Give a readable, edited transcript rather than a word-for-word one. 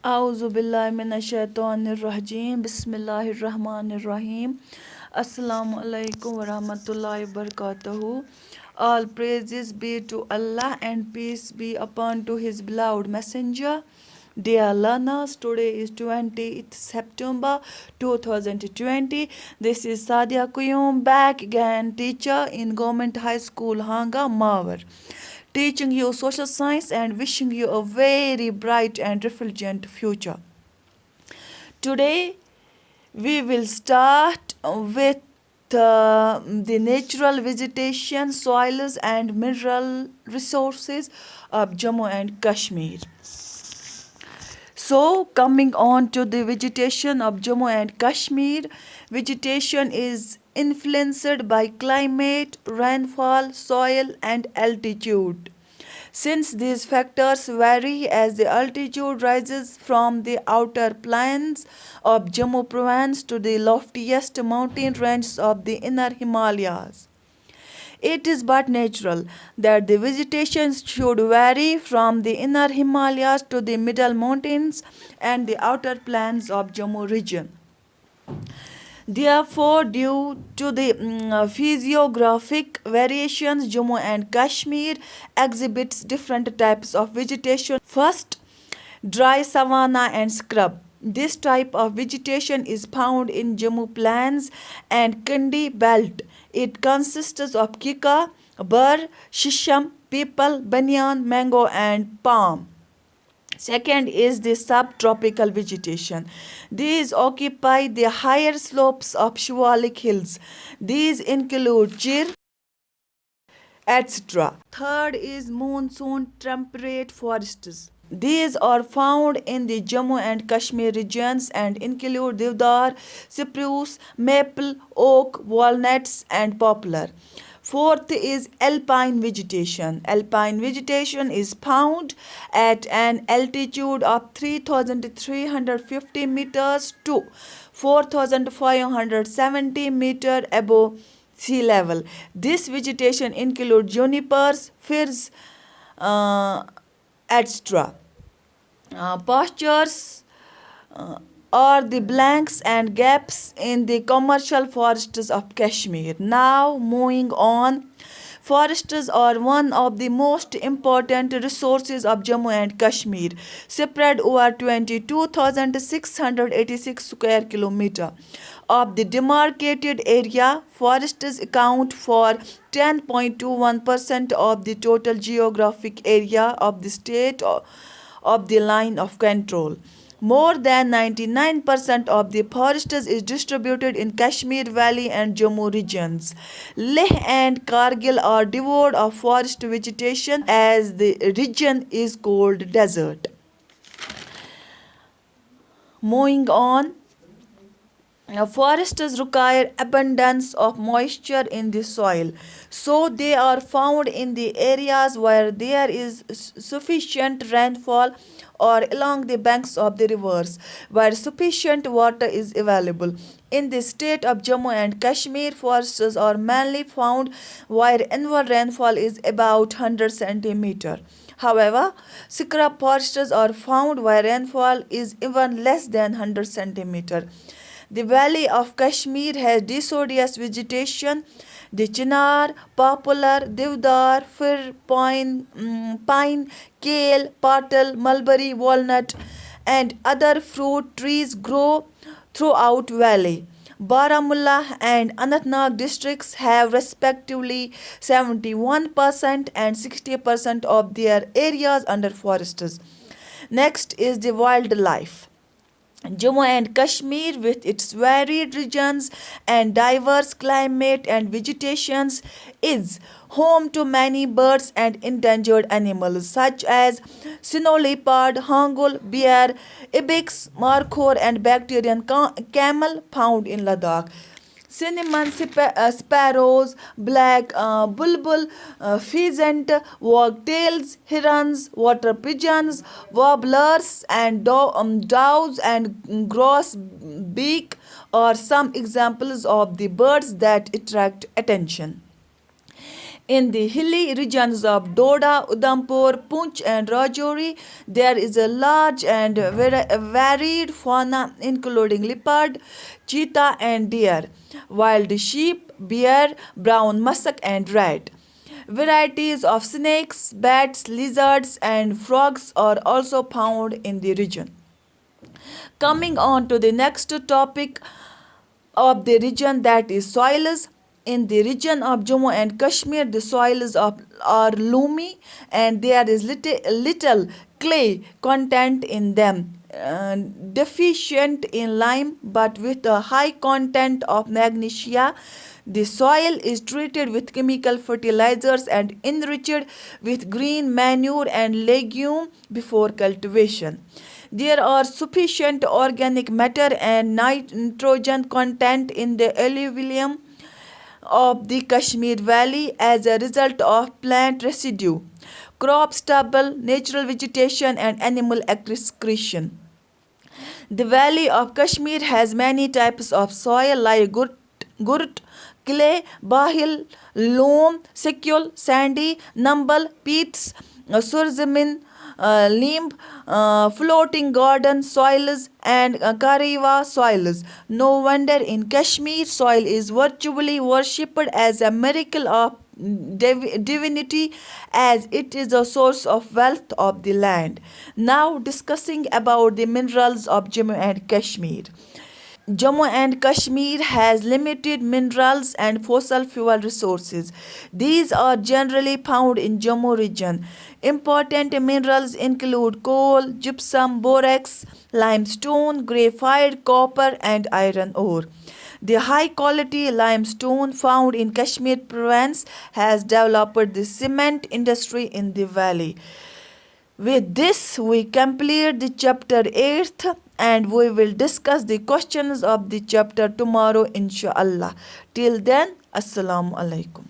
A'udhu billahi minash shaitanir rajim. Bismillahir rahmanir rahim. Assalamu alaikum wa rahmatullahi wa barakatuhu. All praises be to Allah and peace be upon to His beloved messenger. Dear learners, today is 20th September 2020. This is Sadia Kuyum back again, teacher in Government High School Hanga Mawar, teaching you social science and wishing you a very bright and refulgent future. Today we will start with the natural vegetation, soils and mineral resources of Jammu and Kashmir. So, coming on to the vegetation of Jammu and Kashmir, vegetation is influenced by climate, rainfall, soil, and altitude. Since these factors vary as the altitude rises from the outer plains of Jammu province to the loftiest mountain ranges of the inner Himalayas, it is but natural that the vegetation should vary from the inner Himalayas to the middle mountains and the outer plains of Jammu region. Therefore, due to the physiographic variations, Jammu and Kashmir exhibits different types of vegetation. First, dry savanna and scrub. This type of vegetation is found in Jammu plains and Kandi belt. It consists of kika, bur, shisham, peepal, banyan, mango and palm. Second is the subtropical vegetation. These occupy the higher slopes of Shivalik hills. These include chir, etc. Third is monsoon temperate forests. These are found in the Jammu and Kashmir regions and include deodar, spruce, maple, oak, walnuts, and poplar. Fourth is alpine vegetation. Alpine vegetation is found at an altitude of 3,350 meters to 4,570 meters above sea level. This vegetation includes junipers, firs, etc. Pastures are the blanks and gaps in the commercial forests of Kashmir. Now, moving on, forests are one of the most important resources of Jammu and Kashmir, spread over 22,686 square kilometers. Of the demarcated area, forests account for 10.21% of the total geographic area of the state of the line of control. More than 99% of the forest is distributed in Kashmir Valley and Jammu regions. Leh and Kargil are devoid of forest vegetation as the region is called desert. Moving on, forests require abundance of moisture in the soil, so they are found in the areas where there is sufficient rainfall or along the banks of the rivers where sufficient water is available. In the state of Jammu and Kashmir, forests are mainly found where annual rainfall is about 100 centimeters. However, scrub forests are found where rainfall is even less than 100 centimeters. The valley of Kashmir has deciduous vegetation. The chinar, poplar, deodar, fir, pine, kale, patal, mulberry, walnut, and other fruit trees grow throughout valley. Baramulla and Anantnag districts have respectively 71% and 60% of their areas under forests. Next is the wildlife. Jammu and Kashmir, with its varied regions and diverse climate and vegetations, is home to many birds and endangered animals such as snow leopard, hangul, bear, ibex, markhor, and bacterian camel found in Ladakh. Cinnamon sparrows, black bulbul, pheasant, wagtails, herons, water pigeons, warblers, and doves and grosbeak are some examples of the birds that attract attention. In the hilly regions of Doda, Udhampur, Poonch, and Rajouri, there is a large and varied fauna, including leopard, cheetah, and deer, wild sheep, bear, brown musk, and rat. Varieties of snakes, bats, lizards, and frogs are also found in the region. Coming on to the next topic of the region, that is soils. In the region of Jammu and Kashmir, the are loamy and there is little clay content in them. Deficient in lime but with a high content of magnesia. The soil is treated with chemical fertilizers and enriched with green manure and legume before cultivation. There are sufficient organic matter and nitrogen content in the alluvium of the Kashmir Valley as a result of plant residue, crop stubble, natural vegetation, and animal excretion. The Valley of Kashmir has many types of soil like gurt, clay, bahil, loam, secule, sandy, numbal, peats, surzamin, limb, floating garden soils, and kariwa soils. No wonder in Kashmir soil is virtually worshipped as a miracle of divinity, as it is a source of wealth of the land. Now discussing about the minerals of Jammu and Kashmir. Jammu and Kashmir has limited minerals and fossil fuel resources. These are generally found in Jammu region. Important minerals include coal, gypsum, borax, limestone, graphite, copper, and iron ore. The high quality limestone found in Kashmir province has developed the cement industry in the valley. With this, we complete the chapter 8th and we will discuss the questions of the chapter tomorrow, inshallah. Till then, Assalamu alaikum.